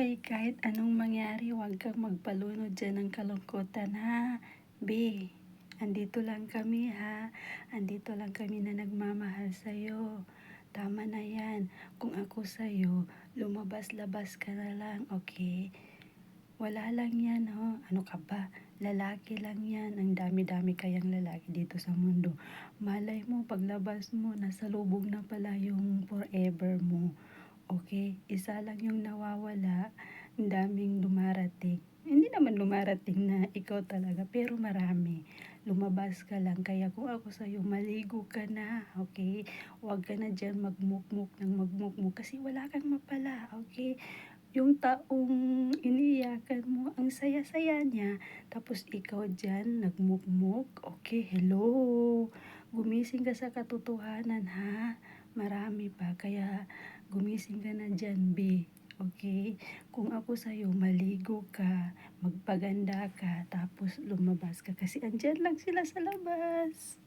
Ay, kahit anong mangyari huwag kang magpalunod diyan ng kalungkutan ha. B, andito lang kami ha. Andito lang kami na nagmamahal sa'yo. Tama na yan. Kung ako sa'yo, lumabas-labas ka na lang, okay? Wala lang yan, ho. Ano ka ba? Lalaki lang yan. Ang dami-dami kayang lalaki dito sa mundo. Malay mo, paglabas mo, nasa lubog na pala yung forever mo. Okay, isa lang yung nawawala, ang daming dumarating. Hindi naman dumarating na ikaw talaga, pero marami. Lumabas ka lang, kaya kung ako sa'yo, maligo ka na, okay? Huwag ka na dyan magmukmuk ng magmukmuk kasi wala kang mapala, okay? Yung taong iniiyakan mo, ang saya-saya niya, tapos ikaw dyan nagmukmuk, okay, hello? Gumising ka sa katotohanan ha, marami pa, kaya gumising ka na diyan, B, okay? Kung ako sa'yo, maligo ka, magpaganda ka, tapos lumabas ka kasi andiyan lang sila sa labas.